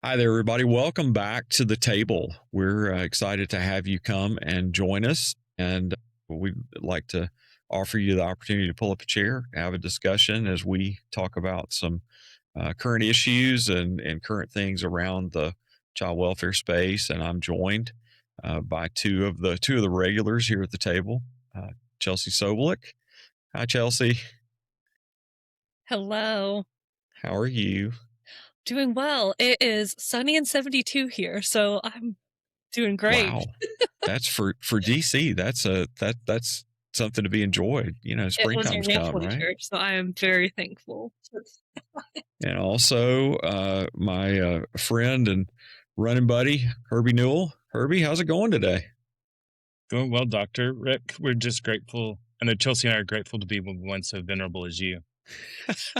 Hi there, everybody. Welcome back to the table. We're excited to have you come and join us. And we'd like to offer you the opportunity to pull up a chair, have a discussion as we talk about some current issues and current things around the child welfare space. And I'm joined by two of the regulars here at the table, Chelsea Sobolik. Hi, Chelsea. Hello. How are you? Doing well. It is sunny and 72 here, so I'm doing great. Wow, that's for DC. That's something to be enjoyed. It was Springtime's rough come, right? winter, so I am very thankful. And also, my friend and running buddy Herbie Newell. Herbie, how's it going today? Going well, Dr. Rick. We're just grateful. I know Chelsea and I are grateful to be with one so venerable as you.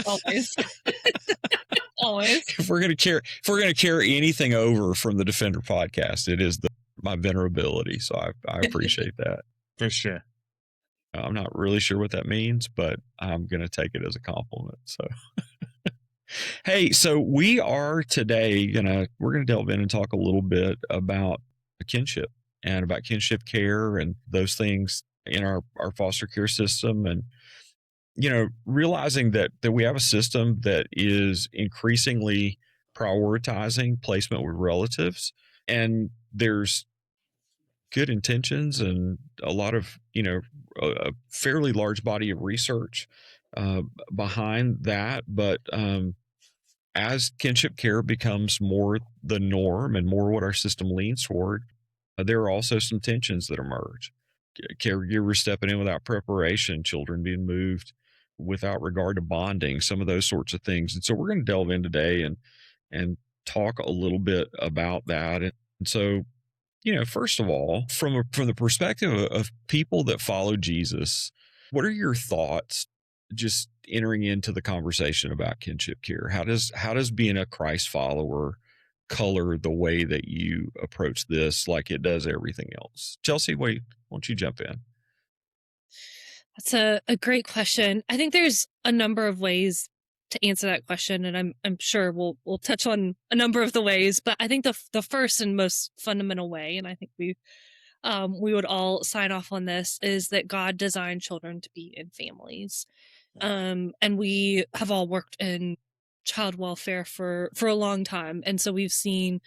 Always. Always. If we're gonna carry anything over from the Defender podcast, it is my venerability. So I appreciate that. For sure. I'm not really sure what that means, but I'm gonna take it as a compliment. So. Hey, so we're gonna delve in and talk a little bit about kinship and about kinship care and those things in our foster care system, and realizing that we have a system that is increasingly prioritizing placement with relatives, and there's good intentions and a lot of a fairly large body of research behind that, but as kinship care becomes more the norm and more what our system leans toward, there are also some tensions that emerge. Caregivers stepping in without preparation, children being moved without regard to bonding, some of those sorts of things. And so we're going to delve in today and talk a little bit about that. And so, first of all, from the perspective of people that follow Jesus, what are your thoughts just entering into the conversation about kinship care? How does being a Christ follower color the way that you approach this, like it does everything else? Chelsea, wait, why don't you jump in? That's a great question. I think there's a number of ways to answer that question, and I'm sure we'll touch on a number of the ways, but I think the first and most fundamental way, and I think we would all sign off on this, is that God designed children to be in families. And we have all worked in child welfare for a long time, and so we've seen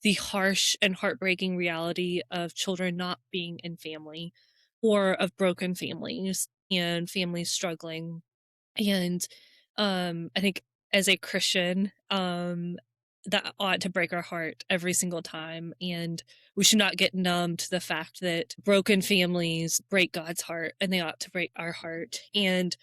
the harsh and heartbreaking reality of children not being in family, or of broken families and families struggling. And I think as a Christian, that ought to break our heart every single time. And we should not get numb to the fact that broken families break God's heart, and they ought to break our heart. And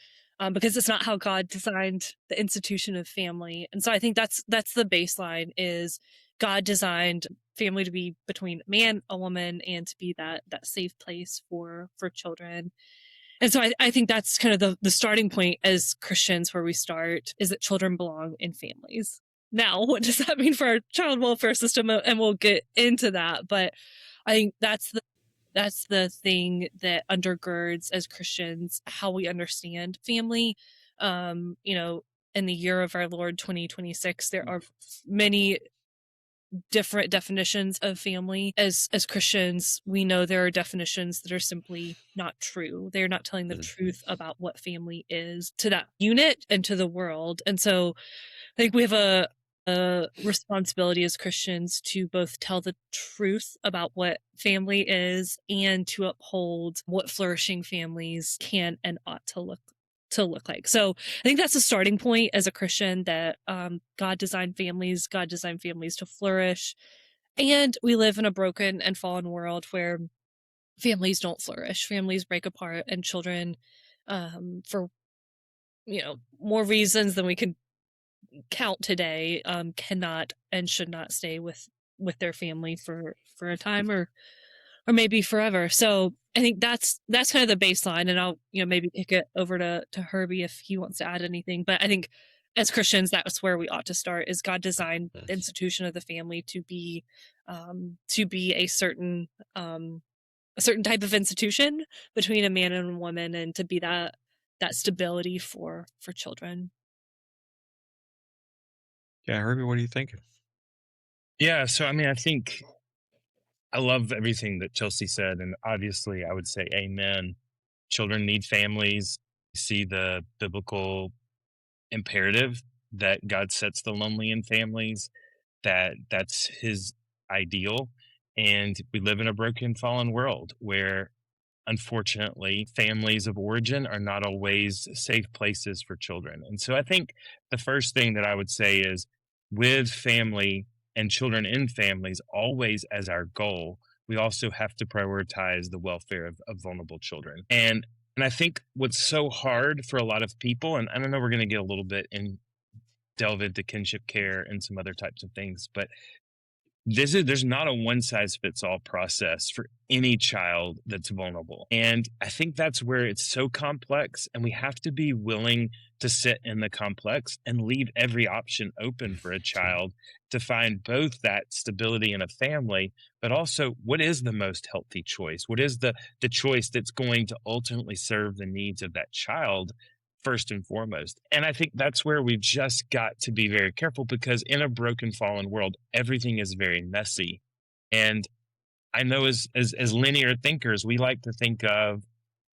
because it's not how God designed the institution of family. And so I think that's the baseline: is God designed family to be between a man, a woman, and to be that safe place for children. And so I think that's kind of the starting point as Christians, where we start, is that children belong in families. Now, what does that mean for our child welfare system? And we'll get into that. But I think that's the thing that undergirds, as Christians, how we understand family. In the year of our Lord 2026, there are many different definitions of family. As Christians, we know there are definitions that are simply not true. They're not telling the truth about what family is to that unit and to the world. And so I think we have a responsibility as Christians to both tell the truth about what family is, and to uphold what flourishing families can and ought to look like. So I think that's a starting point as a Christian, that God designed families. God designed families to flourish. And we live in a broken and fallen world where families don't flourish. Families break apart, and children, for more reasons than we can count today, cannot and should not stay with their family for a time, or maybe forever. So I think that's kind of the baseline, and I'll maybe kick it over to Herbie if he wants to add anything. But I think as Christians, that's where we ought to start: is God designed the institution of the family to be a certain type of institution between a man and a woman, and to be that stability for children. Yeah, Herbie, what do you think? Yeah, so I mean, I think I love everything that Chelsea said, and obviously, I would say amen. Children need families. You see the biblical imperative that God sets the lonely in families, that's his ideal. And we live in a broken, fallen world where unfortunately, families of origin are not always safe places for children. And so I think the first thing that I would say is with family and children in families, always as our goal, we also have to prioritize the welfare of vulnerable children. And I think what's so hard for a lot of people, and I don't know, we're going to get a little bit and delve into kinship care and some other types of things, but there's not a one size fits all process for any child that's vulnerable. And I think that's where it's so complex, and we have to be willing to sit in the complex and leave every option open for a child to find both that stability in a family, but also what is the most healthy choice, what is the choice that's going to ultimately serve the needs of that child first and foremost. And I think that's where we've just got to be very careful, because in a broken, fallen world, everything is very messy. And I know as linear thinkers, we like to think of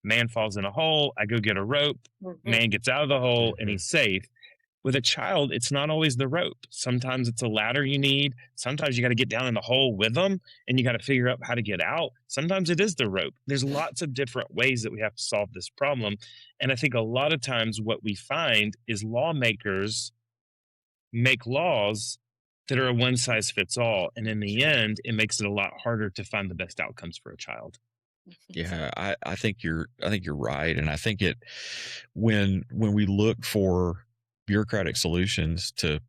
man falls in a hole, I go get a rope, man gets out of the hole, and he's safe. With a child, it's not always the rope. Sometimes it's a ladder you need. Sometimes you got to get down in the hole with them and you got to figure out how to get out. Sometimes it is the rope. There's lots of different ways that we have to solve this problem. And I think a lot of times what we find is lawmakers make laws that are a one size fits all. And in the end, it makes it a lot harder to find the best outcomes for a child. Yeah, I think you're right, and I think it when we look for bureaucratic solutions to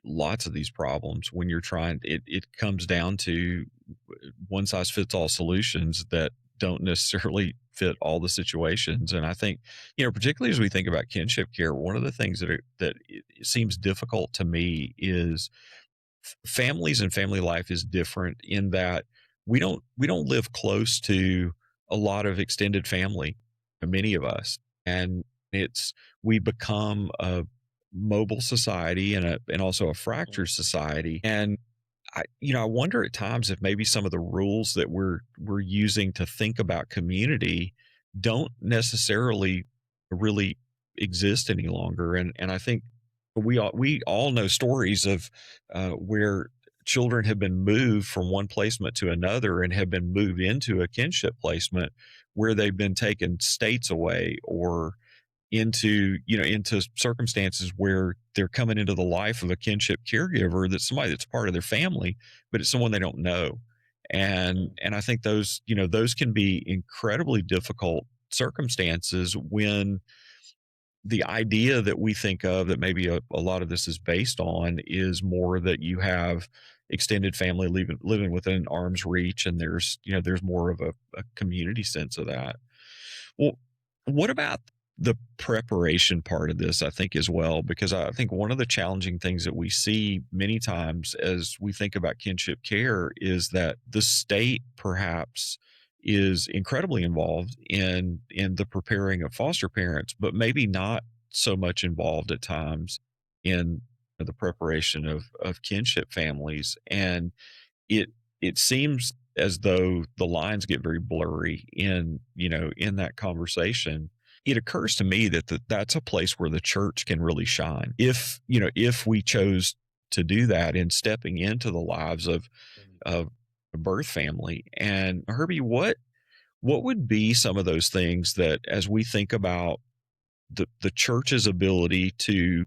lots of these problems, when you're trying, it comes down to one size fits all solutions that don't necessarily fit all the situations. And I think, particularly as we think about kinship care, one of the things that it seems difficult to me is families and family life is different in that we don't live close to a lot of extended family, many of us, and it's we become a mobile society and also a fractured society. And I wonder at times if maybe some of the rules that we're using to think about community don't necessarily really exist any longer. And I think we all know stories of where children have been moved from one placement to another and have been moved into a kinship placement where they've been taken states away or into circumstances where they're coming into the life of a kinship caregiver that's somebody that's part of their family, but it's someone they don't know. And I think those can be incredibly difficult circumstances when the idea that we think of that maybe a lot of this is based on is more that you have extended family living within arm's reach, and there's more of a community sense of that. Well, what about the preparation part of this, I think, as well? Because I think one of the challenging things that we see many times as we think about kinship care is that the state perhaps is incredibly involved in the preparing of foster parents, but maybe not so much involved at times in the preparation of kinship families. And it seems as though the lines get very blurry in that conversation. It occurs to me that that's a place where the church can really shine if we chose to do that in stepping into the lives of a birth family. And Herbie, what would be some of those things that, as we think about the church's ability to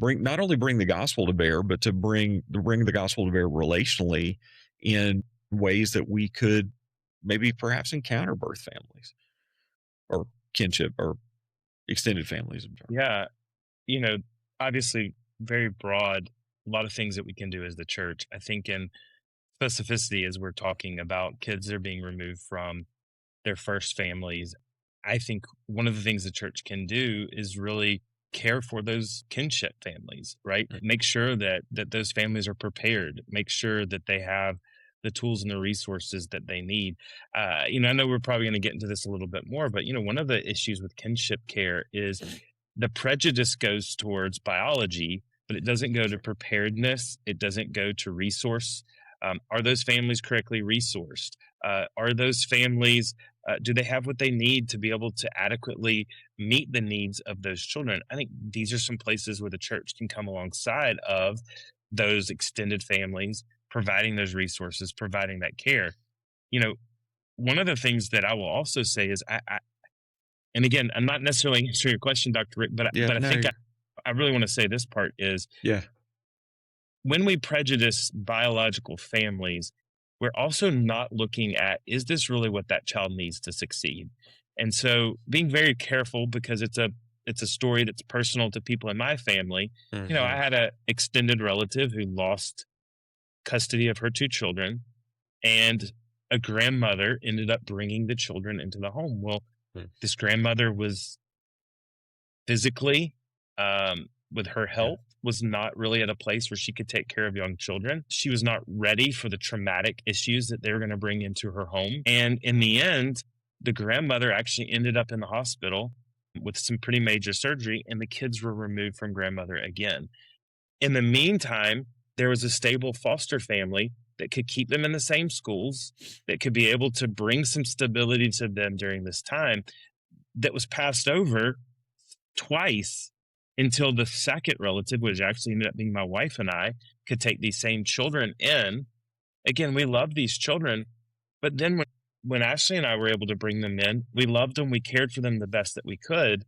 not only bring the gospel to bear, but to bring the gospel to bear relationally in ways that we could maybe perhaps encounter birth families or kinship or extended families? Yeah. You know, obviously, very broad, a lot of things that we can do as the church. I think in specificity, as we're talking about kids that are being removed from their first families, I think one of the things the church can do is really care for those kinship families, right? Right. Make sure that those families are prepared. Make sure that they have the tools and the resources that they need. I know we're probably going to get into this a little bit more, but one of the issues with kinship care is the prejudice goes towards biology but it doesn't go to preparedness. It doesn't go to resource. Are those families correctly resourced? Are those families, do they have what they need to be able to adequately meet the needs of those children? I think these are some places where the church can come alongside of those extended families, providing those resources, providing that care. You know, one of the things that I will also say is, and again, I'm not necessarily answering your question, Dr. Rick, but Yeah, I no, think I really want to say this part is, yeah, when we prejudice biological families, we're also not looking at, is this really what that child needs to succeed? And so being very careful, because it's a story that's personal to people in my family. You know, I hmm had a extended relative who lost custody of her two children, and a grandmother ended up bringing the children into the home. Well, this grandmother was physically, with her yeah, health, was not really at a place where she could take care of young children. She was not ready for the traumatic issues that they were going to bring into her home. And in the end, the grandmother actually ended up in the hospital with some pretty major surgery, and the kids were removed from grandmother again. In the meantime, there was a stable foster family that could keep them in the same schools, that could be able to bring some stability to them during this time, that was passed over twice until the second relative, which actually ended up being my wife and I, could take these same children in. Again, we love these children, but then when Ashley and I were able to bring them in, we loved them, we cared for them the best that we could.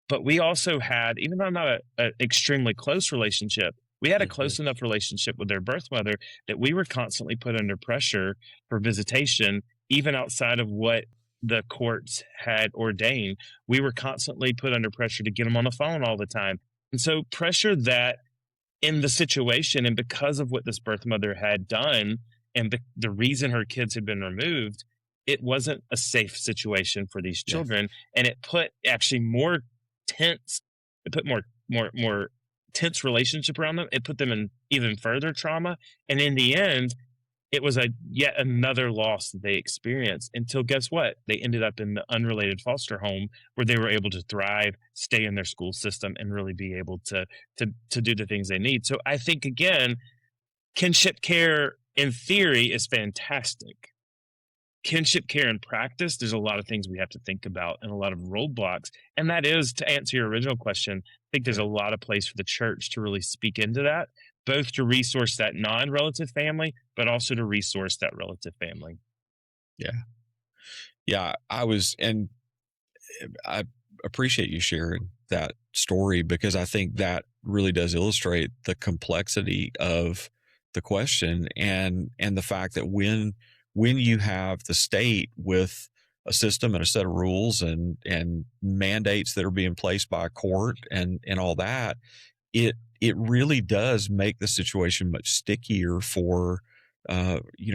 But we also had, even though not an extremely close relationship, we had a hmm close enough relationship with their birth mother that we were constantly put under pressure for visitation, even outside of what the courts had ordained. We were constantly put under pressure to get them on the phone all the time. And so, pressure that, in the situation, and because of what this birth mother had done, and the reason her kids had been removed, it wasn't a safe situation for these yeah, children. And it put actually more tense, it put more tense relationship around them. It put them in even further trauma. And in the end, it was a yet another loss that they experienced, until, guess what? They ended up in the unrelated foster home, where they were able to thrive, stay in their school system, and really be able to do the things they need. So I think, again, kinship care in theory is fantastic. Kinship care in practice, there's a lot of things we have to think about and a lot of roadblocks. And that is, to answer your original question, I think there's yeah, a lot of place for the church to really speak into that, both to resource that non-relative family, but also to resource that relative family. yeah, yeah. And I appreciate you sharing that story, because I think that really does illustrate the complexity of the question, and the fact that when you have the state with a system and a set of rules and mandates that are being placed by a court and all that, it really does make the situation much stickier for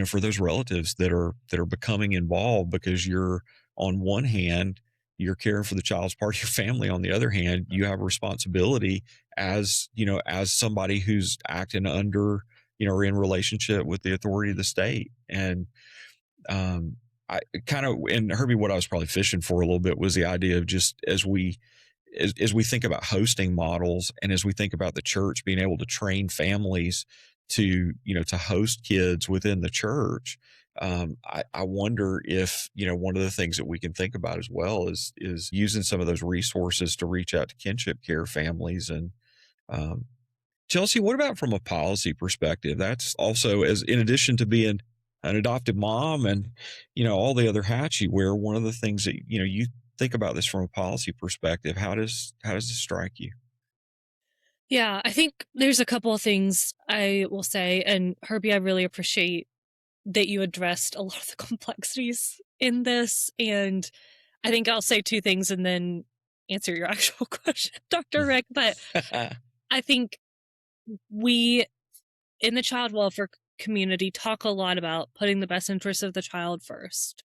for those relatives that are becoming involved, because you're, on one hand, you're caring for the child's part of your family. On the other hand, you have a responsibility as as somebody who's acting under or in relationship with the authority of the state. And I kind of, and Herbie, what I was probably fishing for a little bit was the idea of, just as we think about hosting models, and as we think about the church being able to train families to to host kids within the church. I wonder if one of the things that we can think about as well is using some of those resources to reach out to kinship care families. And um, Chelsea, what about from a policy perspective? That's also, as in addition to being an adopted mom and all the other hats you wear, one of the things that you think about this from a policy perspective. How does this strike you? Yeah, I think there's a couple of things I will say. And Herbie, I really appreciate that you addressed a lot of the complexities in this. And I think I'll say two things and then answer your actual question, Dr. Rick. But I think we, in the child welfare community, talk a lot about putting the best interests of the child first.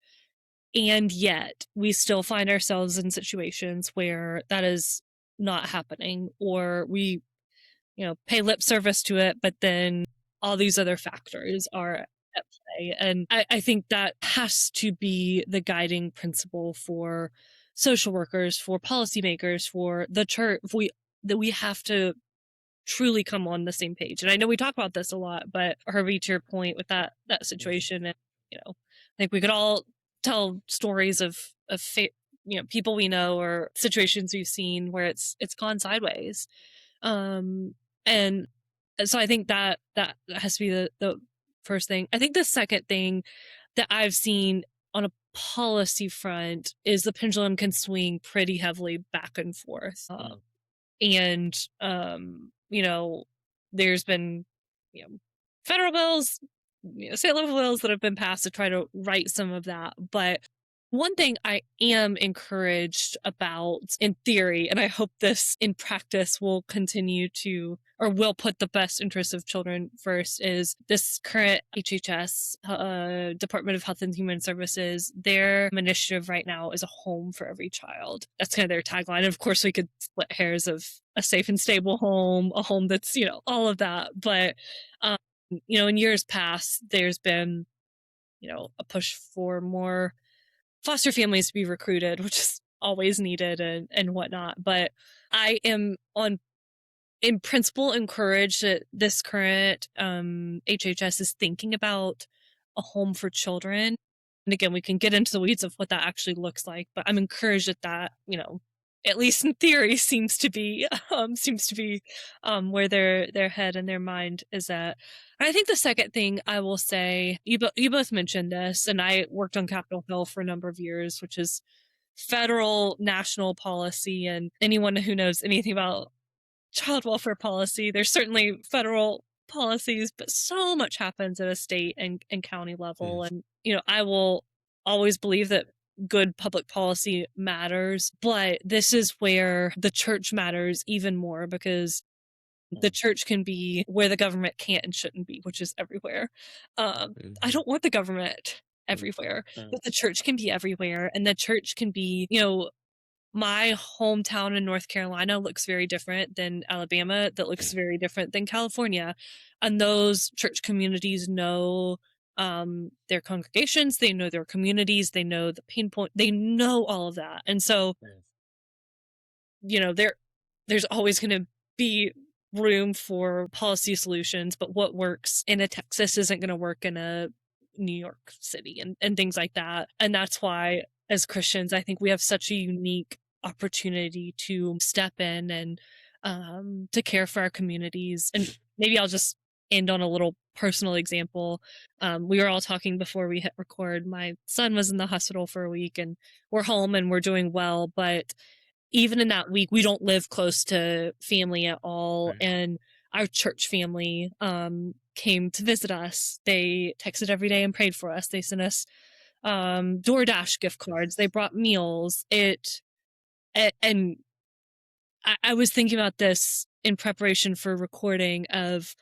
And yet we still find ourselves in situations where that is not happening, or we, pay lip service to it, but then all these other factors are at play. And I think that has to be the guiding principle for social workers, for policymakers, for the church. That we have to truly come on the same page. And I know we talk about this a lot, but Herbie, to your point with that situation, and I think we could all tell stories of people we know or situations we've seen where it's gone sideways. And so I think that has to be the first thing. I think the second thing that I've seen on a policy front is the pendulum can swing pretty heavily back and forth. And there's been federal bills, state level bills that have been passed to try to right some of that. But one thing I am encouraged about in theory, and I hope this in practice will continue to, or will put the best interests of children first, is this current HHS, Department of Health and Human Services, their initiative right now is a home for every child. That's kind of their tagline. And of course, we could split hairs of a safe and stable home, a home that's, all of that. But, in years past, there's been, a push for more foster families to be recruited, which is always needed and whatnot. But I am in principle encouraged that this current HHS is thinking about a home for children. And again, we can get into the weeds of what that actually looks like, but I'm encouraged that at least in theory seems to be where their head and their mind is at. And I think the second thing I will say, you both mentioned this, and I worked on Capitol Hill for a number of years, which is federal national policy. And anyone who knows anything about child welfare policy, there's certainly federal policies, but so much happens at a state and county level. And I will always believe that good public policy matters, but this is where the church matters even more, because the church can be where the government can't and shouldn't be, which is everywhere. I don't want the government everywhere, but the church can be everywhere, and the church can be, my hometown in North Carolina looks very different than Alabama, that looks very different than California. And those church communities know their congregations, they know their communities, they know the pain point, they know all of that. And so, there's always going to be room for policy solutions, but what works in a Texas isn't going to work in a New York City and things like that. And that's why, as Christians, I think we have such a unique opportunity to step in and to care for our communities. And maybe I'll just end on a little personal example. We were all talking before we hit record. My son was in the hospital for a week, and we're home and we're doing well. But even in that week, we don't live close to family at all. And our church family came to visit us. They texted every day and prayed for us. They sent us DoorDash gift cards. They brought meals. And I was thinking about this in preparation for recording, of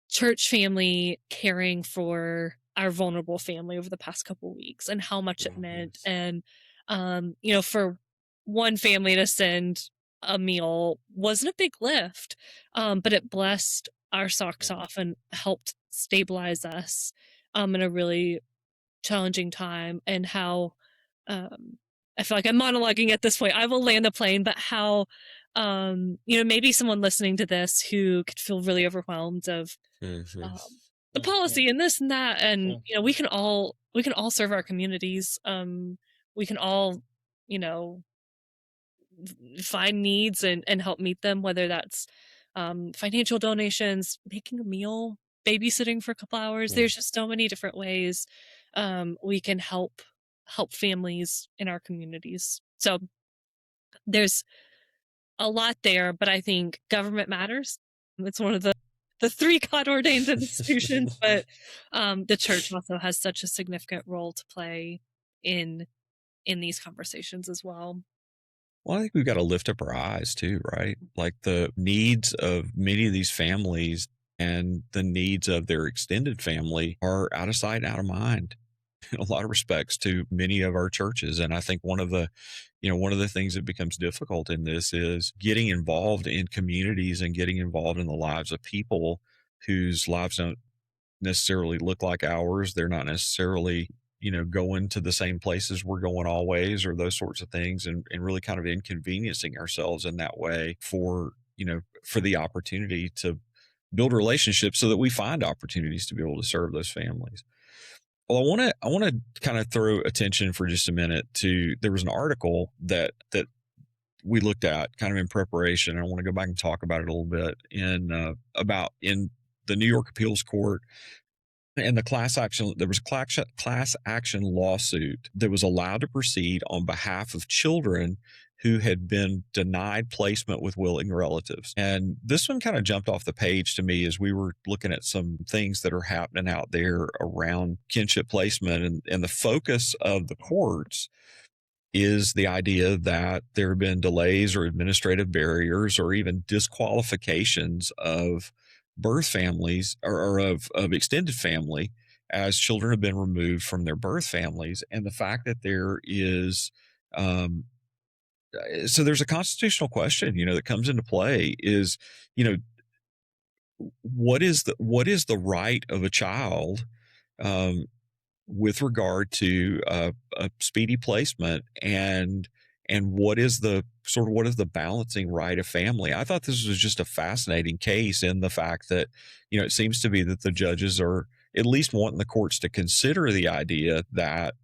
church family caring for our vulnerable family over the past couple of weeks, and how much it meant. And for one family to send a meal wasn't a big lift, but it blessed our socks off and helped stabilize us in a really challenging time. And how I feel like I'm monologuing at this point. I will land the plane, but how maybe someone listening to this who could feel really overwhelmed of the policy and this and that, and we can all serve our communities. We can all find needs and help meet them, whether that's financial donations, making a meal, babysitting for a couple hours. There's just so many different ways we can help families in our communities. So there's a lot there, but I think government matters. It's one of the three God-ordained institutions, but the church also has such a significant role to play in these conversations as well. Well, I think we've got to lift up our eyes too, right? Like the needs of many of these families and the needs of their extended family are out of sight, out of mind in a lot of respects to many of our churches. And I think one of the things that becomes difficult in this is getting involved in communities and getting involved in the lives of people whose lives don't necessarily look like ours. They're not necessarily going to the same places we're going always, or those sorts of things, and really kind of inconveniencing ourselves in that way for for the opportunity to build relationships so that we find opportunities to be able to serve those families. Well, I want to kind of throw attention for just a minute to, there was an article that we looked at kind of in preparation. I want to go back and talk about it a little bit about in the New York Appeals Court and the class action. There was a class action lawsuit that was allowed to proceed on behalf of children who had been denied placement with willing relatives. And this one kind of jumped off the page to me as we were looking at some things that are happening out there around kinship placement. And the focus of the courts is the idea that there have been delays or administrative barriers or even disqualifications of birth families or of extended family as children have been removed from their birth families. And the fact that there is, so there's a constitutional question, that comes into play is, what is the right of a child, with regard to a speedy placement, and what is the balancing right of family? I thought this was just a fascinating case in the fact that, it seems to be that the judges are at least wanting the courts to consider the idea that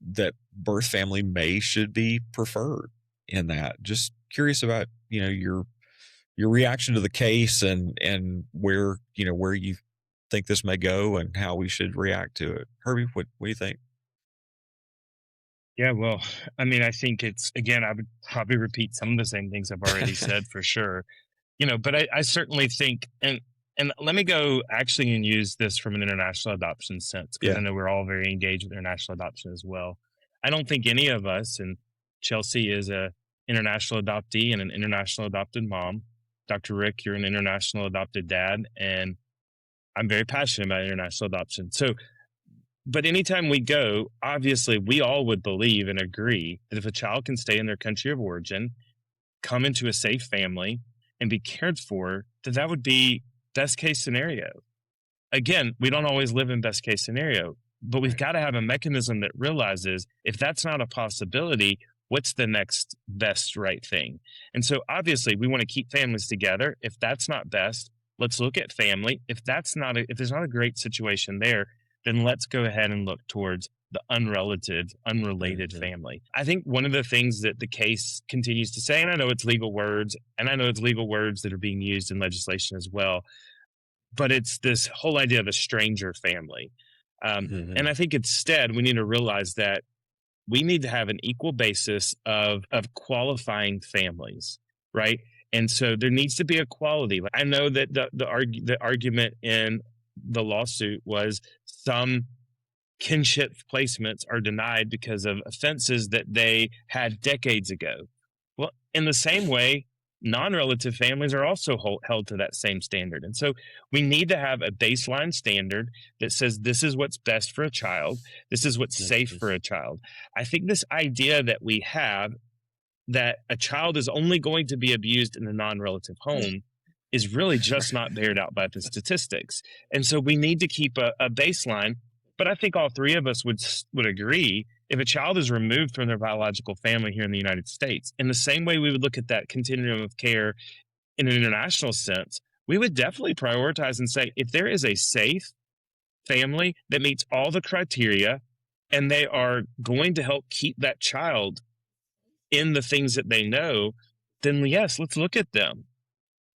that birth family should be preferred in that. Just curious about, your reaction to the case and where you think this may go and how we should react to it. Herbie, what do you think? Yeah, well, I mean, I think it's, again, I would probably repeat some of the same things I've already said for sure. But I certainly think, and let me go actually and use this from an international adoption sense, because I know we're all very engaged with international adoption as well. I don't think any of us, and Chelsea is a international adoptee and an international adopted mom. Dr. Rick, you're an international adopted dad, and I'm very passionate about international adoption. So, but anytime we go, obviously we all would believe and agree that if a child can stay in their country of origin, come into a safe family, and be cared for, that would be best case scenario. Again, we don't always live in best case scenario, but we've got to have a mechanism that realizes if that's not a possibility, what's the next best right thing? And so obviously we want to keep families together. If that's not best, let's look at family. If there's not a great situation there, then let's go ahead and look towards the unrelated family. I think one of the things that the case continues to say, and I know it's legal words, and I know it's legal words that are being used in legislation as well, but it's this whole idea of a stranger family. And I think instead we need to realize that we need to have an equal basis of qualifying families, right? And so there needs to be equality. I know that the argument in the lawsuit was some kinship placements are denied because of offenses that they had decades ago. Well, in the same way, non-relative families are also held to that same standard. And so we need to have a baseline standard that says this is what's best for a child. This is what's safe for a child. I think this idea that we have that a child is only going to be abused in a non-relative home is really just not bared out by the statistics. And so we need to keep a baseline. But I think all three of us would agree, if a child is removed from their biological family here in the United States, in the same way we would look at that continuum of care in an international sense, we would definitely prioritize and say, if there is a safe family that meets all the criteria and they are going to help keep that child in the things that they know, then yes, let's look at them.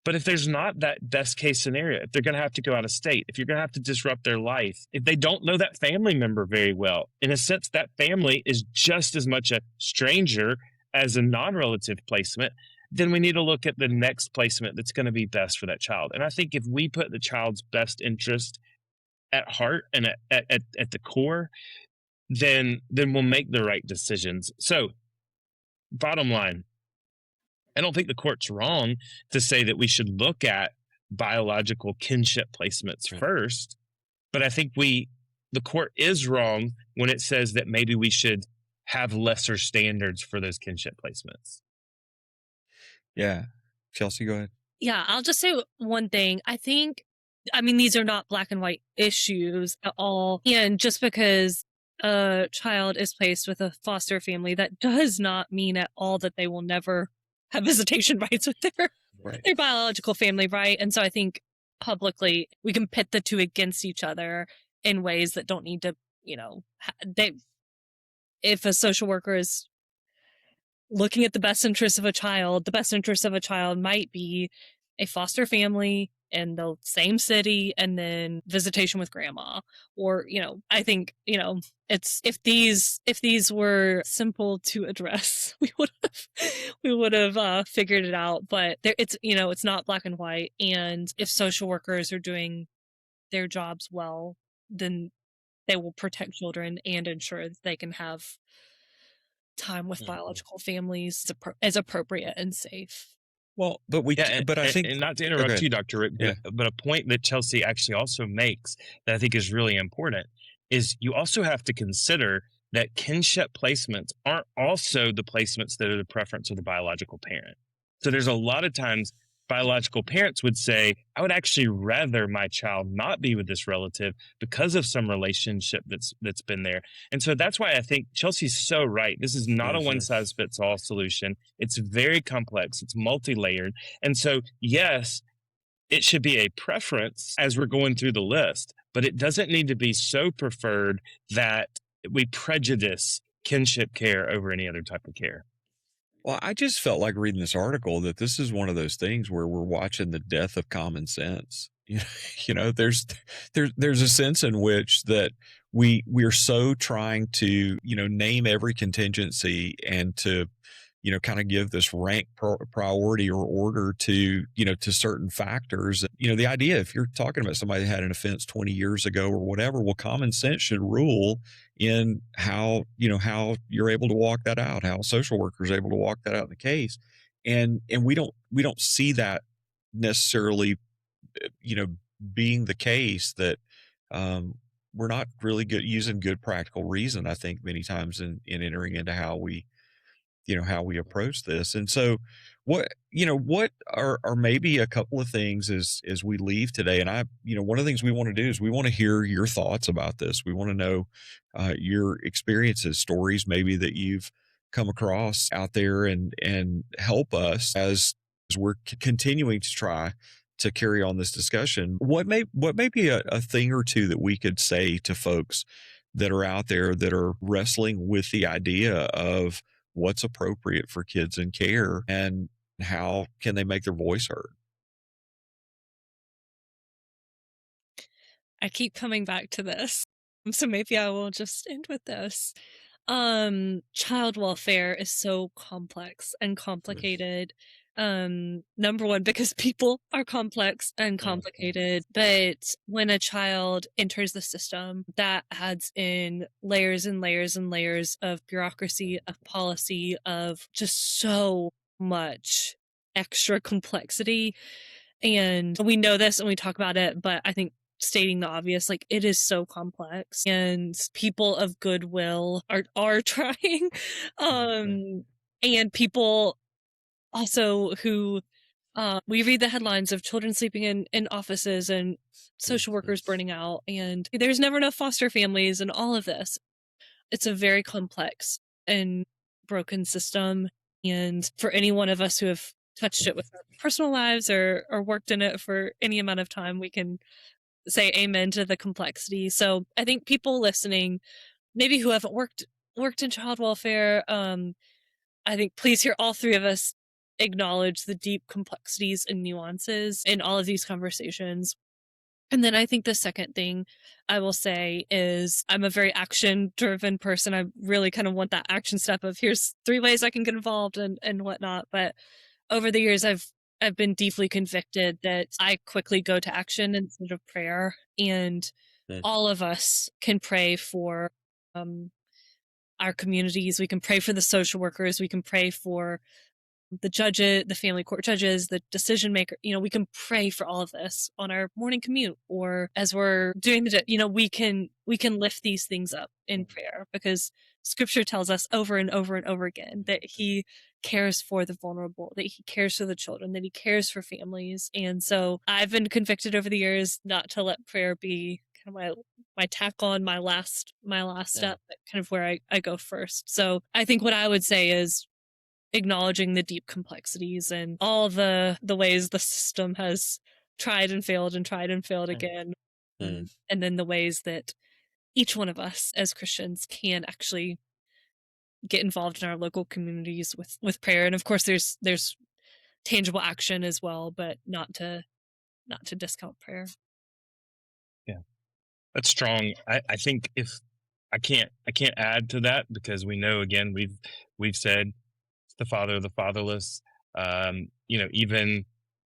But if there's not that best case scenario, if they're going to have to go out of state, if you're going to have to disrupt their life, if they don't know that family member very well, in a sense, that family is just as much a stranger as a non-relative placement, then we need to look at the next placement that's going to be best for that child. And I think if we put the child's best interest at heart and at the core, then we'll make the right decisions. So, bottom line, I don't think the court's wrong to say that we should look at biological kinship placements first, but I think the court is wrong when it says that maybe we should have lesser standards for those kinship placements. Yeah. Chelsea, go ahead. Yeah, I'll just say one thing. These are not black and white issues at all. And just because a child is placed with a foster family, that does not mean at all that they will never have visitation rights with their Right. their biological family, right? And so I think publicly we can pit the two against each other in ways that don't need to, they if a social worker is looking at the best interests of a child, the best interest of a child might be a foster family in the same city and then visitation with grandma. Or, I think, it's if these were simple to address, we would have figured it out. But it's not black and white. And if social workers are doing their jobs well, then they will protect children and ensure that they can have time with biological families as appropriate and safe. Well, Yeah, but I think, and not to okay. interrupt you, Dr. Rick, Yeah. but a point that Chelsea actually also makes that I think is really important is you also have to consider that kinship placements aren't also the placements that are the preference of the biological parent. So there's a lot of times biological parents would say, I would actually rather my child not be with this relative because of some relationship that's been there. And so that's why I think Chelsea's so right. This is not a one size fits all solution. It's very complex, it's multi-layered. And so, yes, it should be a preference as we're going through the list, but it doesn't need to be so preferred that we prejudice kinship care over any other type of care. Well, I just felt like reading this article that this is one of those things where we're watching the death of common sense. There's a sense in which that we're so trying to, name every contingency and to, kind of give this rank priority or order to, to certain factors. The idea, if you're talking about somebody that had an offense 20 years ago or whatever, well, common sense should rule in how you're able to walk that out, how a social worker is able to walk that out in the case. And we don't see that necessarily, you know, being the case, that we're not really good using good practical reason, I think, many times in entering into how we approach this. And so what are maybe a couple of things as we leave today? And one of the things we want to do is we want to hear your thoughts about this. We want to know your experiences, stories maybe that you've come across out there, and help us as we're continuing to try to carry on this discussion. What may be a thing or two that we could say to folks that are out there that are wrestling with the idea of what's appropriate for kids in care, and how can they make their voice heard? I keep coming back to this. So maybe I will just end with this. Child welfare is so complex and complicated. Number one, because people are complex and complicated. But when a child enters the system, that adds in layers and layers and layers of bureaucracy, of policy, of just so much extra complexity. And we know this and we talk about it, but I think stating the obvious, like, it is so complex, and people of goodwill are trying. And people also who we read the headlines of children sleeping in offices and social workers burning out, and there's never enough foster families and all of this. It's a very complex and broken system. And for any one of us who have touched it with our personal lives or worked in it for any amount of time, we can say amen to the complexity. So I think people listening, maybe who haven't worked in child welfare, I think please hear all three of us acknowledge the deep complexities and nuances in all of these conversations. And then I think the second thing I will say is I'm a very action driven person. I really kind of want that action step of here's 3 ways I can get involved and whatnot. But over the years, I've been deeply convicted that I quickly go to action instead of prayer. And all of us can pray for our communities. We can pray for the social workers. We can pray for the judges, the family court judges, the decision maker. We can pray for all of this on our morning commute, or as we're doing we can lift these things up in prayer, because scripture tells us over and over and over again that he cares for the vulnerable, that he cares for the children, that he cares for families. And so I've been convicted over the years not to let prayer be kind of my tack on, my last step, but kind of where I go first. So I think what I would say is acknowledging the deep complexities and all the ways the system has tried and failed and tried and failed again. And then the ways that each one of us as Christians can actually get involved in our local communities with prayer. And of course there's tangible action as well, but not to discount prayer. Yeah, that's strong. I think if I can't add to that, because we know, again, we've said the father of the fatherless. Even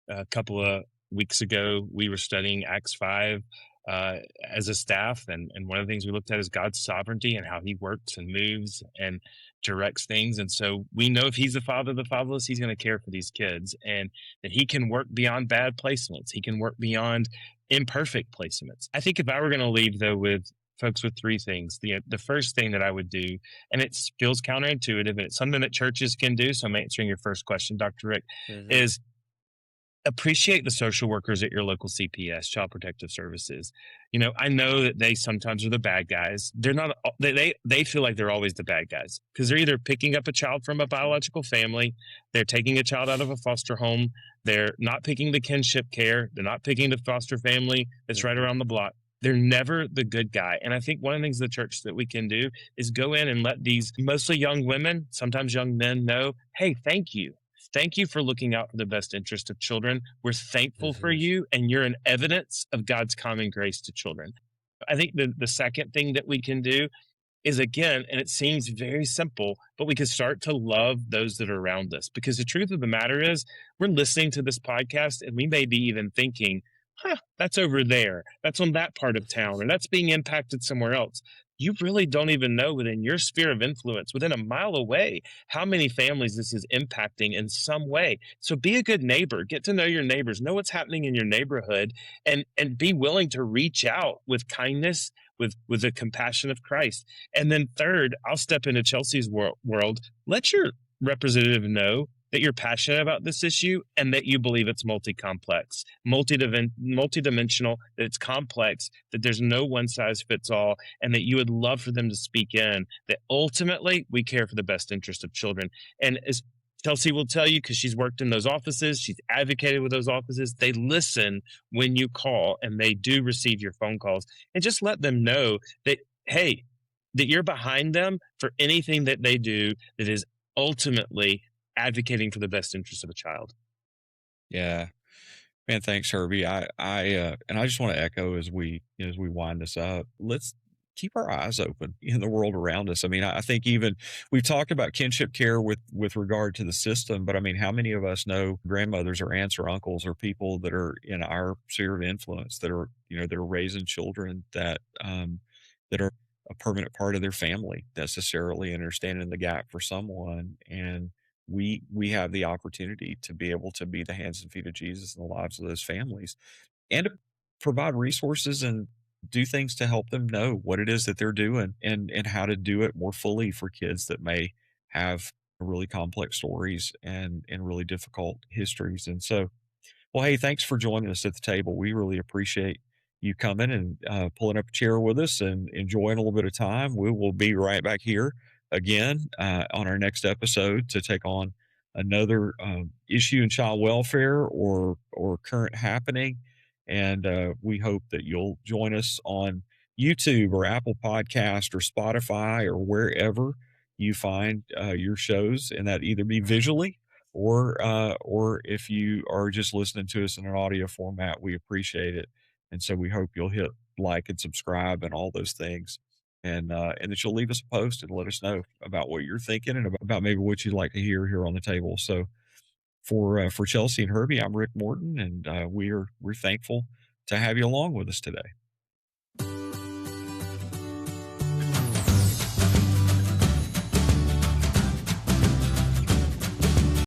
a couple of weeks ago, we were studying Acts 5 as a staff, and one of the things we looked at is God's sovereignty and how He works and moves and directs things. And so we know if He's the father of the fatherless, He's going to care for these kids, and that He can work beyond bad placements. He can work beyond imperfect placements. I think if I were going to leave, though, with folks with three things, the first thing that I would do, and it feels counterintuitive, and it's something that churches can do, so I'm answering your first question, Dr. Rick, is appreciate the social workers at your local CPS, Child Protective Services. I know that they sometimes are the bad guys. They're not. They feel like they're always the bad guys, because they're either picking up a child from a biological family, they're taking a child out of a foster home, they're not picking the kinship care, they're not picking the foster family that's right around the block. They're never the good guy. And I think one of the things the church that we can do is go in and let these mostly young women, sometimes young men, know, hey, thank you. Thank you for looking out for the best interest of children. We're thankful for you, and you're an evidence of God's common grace to children. I think the second thing that we can do is, again, and it seems very simple, but we can start to love those that are around us. Because the truth of the matter is, we're listening to this podcast and we may be even thinking, that's over there, that's on that part of town, or that's being impacted somewhere else. You really don't even know within your sphere of influence, within a mile away, how many families this is impacting in some way. So be a good neighbor, get to know your neighbors, know what's happening in your neighborhood, and be willing to reach out with kindness, with the compassion of Christ. And then third, I'll step into Chelsea's world. Let your representative know that you're passionate about this issue and that you believe it's multi-complex, multi-dimensional, that it's complex, that there's no one size fits all, and that you would love for them to speak in, that ultimately we care for the best interest of children. And as Chelsea will tell you, because she's worked in those offices, she's advocated with those offices, they listen when you call and they do receive your phone calls. And just let them know that, hey, that you're behind them for anything that they do that is ultimately advocating for the best interest of a child. Yeah, man. Thanks, Herbie. And I just want to echo as we wind this up. Let's keep our eyes open in the world around us. I mean, I think even we've talked about kinship care with regard to the system, but I mean, how many of us know grandmothers or aunts or uncles or people that are in our sphere of influence that are raising children that are a permanent part of their family necessarily, and are standing in the gap for someone. And we have the opportunity to be able to be the hands and feet of Jesus in the lives of those families, and to provide resources and do things to help them know what it is that they're doing, and how to do it more fully for kids that may have really complex stories and really difficult histories. And so, well, hey, thanks for joining us at the table. We really appreciate you coming and pulling up a chair with us and enjoying a little bit of time. We will be right back here again on our next episode to take on another issue in child welfare or current happening. And we hope that you'll join us on YouTube or Apple Podcast or Spotify or wherever you find your shows, and that either be visually or if you are just listening to us in an audio format, we appreciate it. And so we hope you'll hit like and subscribe and all those things. And that you'll leave us a post and let us know about what you're thinking and about maybe what you'd like to hear here on the table. So for Chelsea and Herbie, I'm Rick Morton, and we're thankful to have you along with us today.